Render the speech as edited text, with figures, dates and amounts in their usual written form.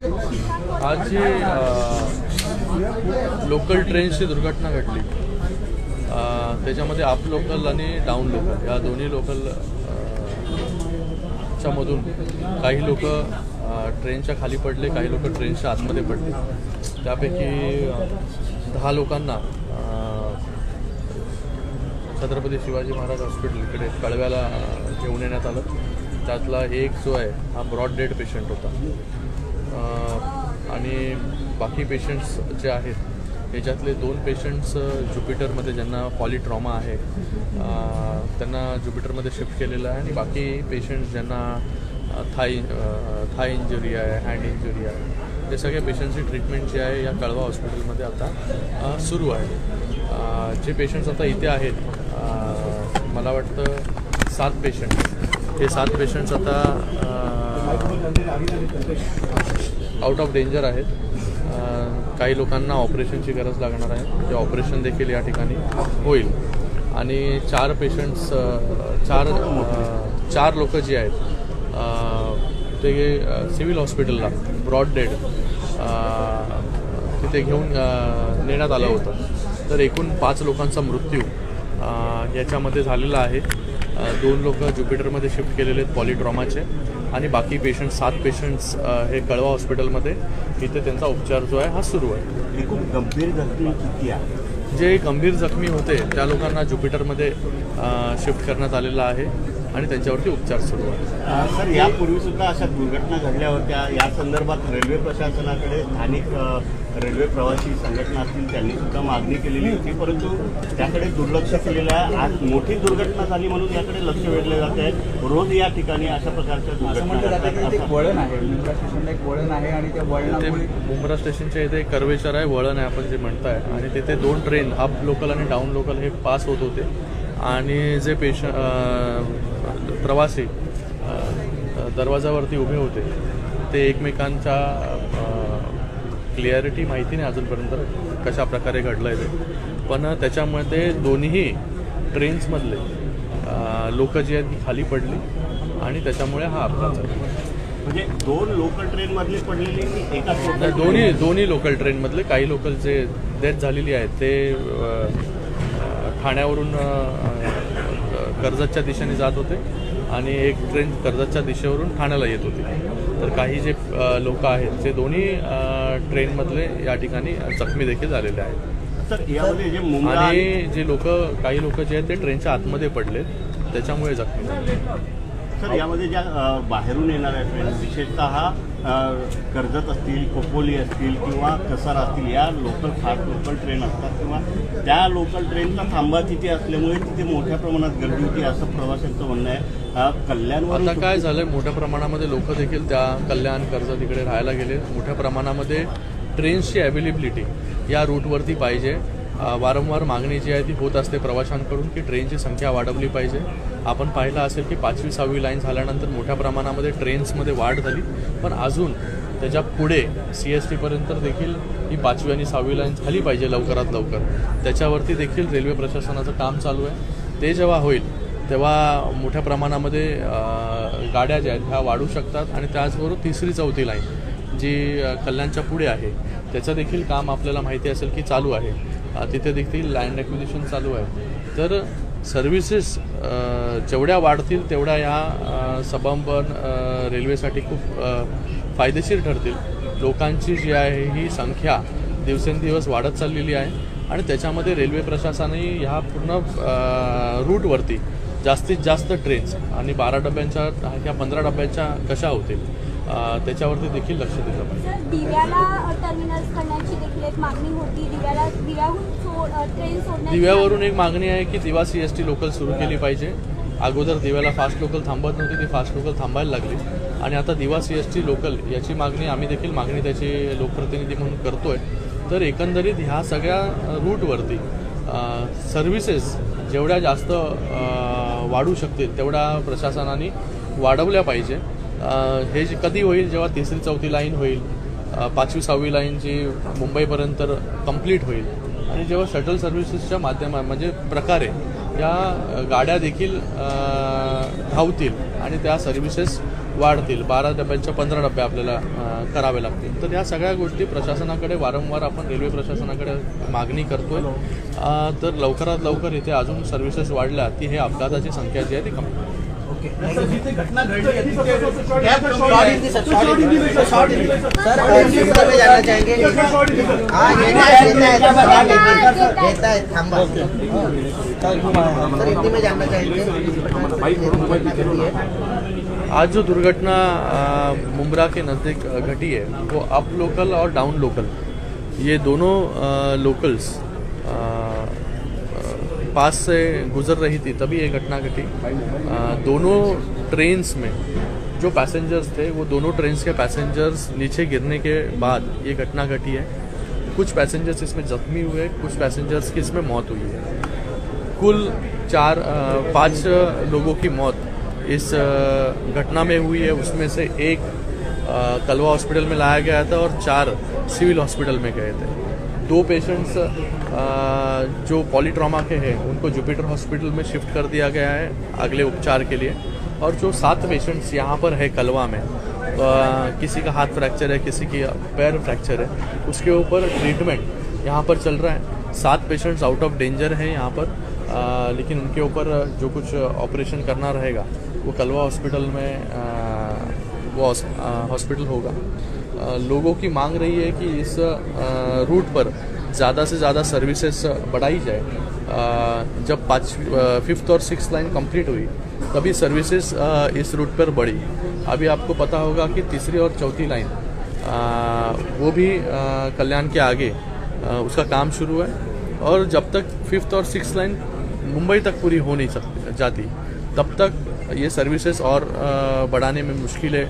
आज जी लोकल ट्रेनची दुर्घटना घडली त्याच्यामध्ये अप लोकल आणि डाऊन लोकल या दोन्ही लोकल च्या मधून काही लोक ट्रेनच्या खाली पडले, काही लोक ट्रेनच्या आतमध्ये पडले। त्यापैकी 10 लोकांना छत्रपती शिवाजी महाराज हॉस्पिटलकडे कळव्याला घेऊन येण्यात आलं। त्यातला एक जो आहे हा ब्रॉड डेड पेशंट होता आणि बाकी पेशंट्स जे आहेत याच्यातले 2 पेशंट्स ज्युपिटरमध्ये ज्यांना पॉलीट्रॉमा आहे त्यांना ज्युपिटरमध्ये शिफ्ट केलेलं आहे आणि बाकी पेशंट्स ज्यांना थाय इंजुरी आहे, हँड इंजुरी आहे, ते सगळ्या पेशंट्सची ट्रीटमेंट जी आहे या कळवा हॉस्पिटलमध्ये आता सुरू आहे। जे पेशंट्स आता इथे आहेत मला वाटतं 7 पेशंट्स, हे 7 पेशंट्स आता आउट ऑफ डेंजर आहेत। काही लोकांना ऑपरेशनची गरज लागणार आहे, ते ऑपरेशन देखील या ठिकाणी होईल आणि 4 पेशंट्स चार लोक जे आहेत ते सिव्हिल हॉस्पिटलला ब्रॉड डेड तिथे घेऊन नेण्यात आलं होतं। तर एकूण 5 लोकांचा मृत्यू याच्यामध्ये झालेला आहे। 2 लोक ज्युपिटरमध्ये शिफ्ट केलेले आहेत पॉलीट्रॉमाचे आणि बाकी पेशंट 7 पेशंट्स हे कळवा हॉस्पिटलमध्ये इथे त्यांचा उपचार जो आहे हा सुरू आहे। एकूण गंभीर जखमी किती आहे? जे गंभीर जखमी होते त्या लोकांना ज्युपिटरमध्ये शिफ्ट करण्यात आलेला आहे आणि त्यांच्यावरती उपचार सुरू आहे। सर, यापूर्वी सुद्धा अशा दुर्घटना घडल्या होत्या। या संदर्भात रेल्वे प्रशासनाकडे स्थानिक रेल्वे प्रवासी संघटना असतील त्यांनी सुद्धा मागणी केलेली होती, परंतु त्याकडे दुर्लक्ष केलेलं आहे। आज मोठी दुर्घटना झाली म्हणून याकडे लक्ष वेधले जात आहे। रोज या ठिकाणी अशा प्रकारच्या दुर्घटना वळण आहे, मुंब्रा स्टेशनला एक वळण आहे आणि त्या वळणामुळे मुंब्रा स्टेशनच्या इथे कर्वेचर आहे, वळण आहे आपण जे म्हणताय, आणि तिथे 2 ट्रेन अप लोकल आणि डाऊन लोकल हे पास होत होते आणि जे प्रवासी दरवाजावरती उभे होते ते एकमेकांच्या क्लिअरिटी माहिती नाही अजूनपर्यंत कशा प्रकारे घडलं आहे ते, पण त्याच्यामध्ये दोन्ही ट्रेन्समधले लोक जे आहेत ती खाली पडली आणि त्याच्यामुळे हा अपघात झाला। म्हणजे 2 लोकल ट्रेनमधले पडलेले की एका? दोन्ही लोकल ट्रेनमधले। काही लोकल जे डेथ झालेली आहेत ते ठाण्यावरून कर्जतच्या दिशेने जात होते आणि एक ट्रेन कर्जतच्या दिशेवरून ठाण्याला येत होती। तर काही जे लोक आहेत ते दोन्ही ट्रेनमधले या ठिकाणी जखमी देखील झालेले आहेत। सर, यामध्ये जे आणि जे काही लोक जे आहेत ते ट्रेनच्या आतमध्ये पडले त्याच्यामुळे जखमी झाले। सर, यामध्ये ज्या बाहेरून येणाऱ्या ट्रेन विशेषतः कर्जत असतील, खोपोली असतील किंवा कसारा असतील, या फास्ट लोकल ट्रेन असतात किंवा त्या लोकल ट्रेनचा थांबा तिथे असल्यामुळे तिथे मोठ्या प्रमाणात गर्दी होती असं प्रवाशांचं म्हणणं आहे। कल्याणवर आता काय झालंय, मोठ्या प्रमाणामध्ये लोक देखील त्या कल्याण कर्जत इकडे राहायला गेले। मोठ्या प्रमाणामध्ये ट्रेन्सची अवेलेबिलिटी या रूटवरती पाहिजे। वारंवार मागणी जी आहे ती होत असते प्रवाशांकडून की ट्रेनची संख्या वाढवली पाहिजे। आपण पाहिलं असेल की 5वी 6वी लाईन झाल्यानंतर मोठ्या प्रमाणामध्ये ट्रेन्समध्ये वाढ झाली, पण अजून त्याच्या पुढे CST पर्यंत देखील ही 5वी आणि 6वी लाईन झाली पाहिजे लवकरात लवकर। त्याच्यावरती देखील रेल्वे प्रशासनाचं काम चालू आहे। ते जेव्हा होईल तेव्हा मोठ्या प्रमाणामध्ये गाड्या ज्या आहेत ह्या वाढू शकतात आणि त्याचबरोबर 3री 4थी लाईन जी कल्याणच्या पुढे आहे त्याचं देखील काम आपल्याला माहिती असेल की चालू आहे। तिथे देखील लँड ॲक्विजिशन चालू आहे। तर सर्व्हिसेस जेवढ्या वाढतील तेवढ्या या सबअर्बन रेल्वेसाठी खूप फायदेशीर ठरतील। लोकांची जी आहे ही संख्या दिवसेंदिवस वाढत चाललेली आहे आणि त्याच्यामध्ये रेल्वे प्रशासनाने ह्या पूर्ण रूटवरती जास्तीत जास्त ट्रेन्स आणि 12 डब्यांच्या ह्या 15 डब्यांच्या कशा होतील त्याच्यावरती देखील लक्ष दिलं पाहिजे। दिव्याला टर्मिनल्स करण्याची देखील एक मागणी होती। दिव्यावरून एक मागणी आहे की दिवा CST लोकल सुरू केली पाहिजे। अगोदर दिव्याला फास्ट लोकल थांबत नव्हती, ती फास्ट लोकल थांबायला लागली आणि आता दिवा CST लोकल याची मागणी आम्ही देखील त्याची लोकप्रतिनिधी म्हणून करतोय। तर एकंदरीत ह्या सगळ्या रूटवरती सर्व्हिसेस जेवढ्या जास्त वाढू शकतील तेवढ्या प्रशासनाने वाढवल्या पाहिजे। हे कधी होईल, जेव्हा 3री 4थी लाईन होईल, 5वी 6वी लाईन जी मुंबईपर्यंत कंप्लीट होईल आणि जेव्हा शटल सर्व्हिसेसच्या म्हणजे प्रकारे या गाड्या देखील धावतील आणि त्या सर्व्हिसेस वाढतील, 12 डब्यांच्या 15 डबे आपल्याला करावे लागतील. तर ह्या सगळ्या गोष्टी प्रशासनाकडे वारंवार आपण रेल्वे प्रशासनाकडे मागणी करतोय. तर लवकरात लवकर इथे अजून सर्व्हिसेस वाढल्या ती हे अपघाताची संख्या जी आहे ती कमी होईल. घटना घटी है सर हिंदी में जानना चाहेंगे हिंदी में जानना चाहेंगे आज जो दुर्घटना मुंब्रा के नज़दीक घटी है वो अप लोकल और डाउन लोकल ये दोनों लोकल्स पास से गुजर रही थी तभी ये घटना घटी. दोनों ट्रेन्स में जो पैसेंजर्स थे वो दोनों ट्रेन्स के पैसेंजर्स नीचे गिरने के बाद ये घटना घटी है. कुछ पैसेंजर्स इसमें जख्मी हुए, कुछ पैसेंजर्स की इसमें मौत हुई है. कुल 5 लोगों की मौत इस घटना में हुई है. उसमें से एक कलवा हॉस्पिटल में लाया गया था और 4 सिविल हॉस्पिटल में गए थे. 2 पेशेंट्स जो पॉलीट्रॉमा के हैं उनको जुपिटर हॉस्पिटल में शिफ्ट कर दिया गया है अगले उपचार के लिए. और जो 7 पेशेंट्स यहाँ पर है कलवा में, किसी का हाथ फ्रैक्चर है, किसी की पैर फ्रैक्चर है, उसके ऊपर ट्रीटमेंट यहाँ पर चल रहा है. 7 पेशेंट्स आउट ऑफ डेंजर हैं यहाँ पर, लेकिन उनके ऊपर जो कुछ ऑपरेशन करना रहेगा वो कलवा हॉस्पिटल में वो हॉस्पिटल होगा. लोगों की मांग रही है कि इस रूट पर ज़्यादा से ज़्यादा सर्विसेज बढ़ाई जाए. जब 5th और 6th लाइन कंप्लीट हुई तभी सर्विसेज इस रूट पर बढ़ी. अभी आपको पता होगा कि 3री और 4थी लाइन वो भी कल्याण के आगे उसका काम शुरू है. और जब तक 5th और 6th लाइन मुंबई तक पूरी हो नहीं जाती तब तक ये सर्विसेज और बढ़ाने में मुश्किल है.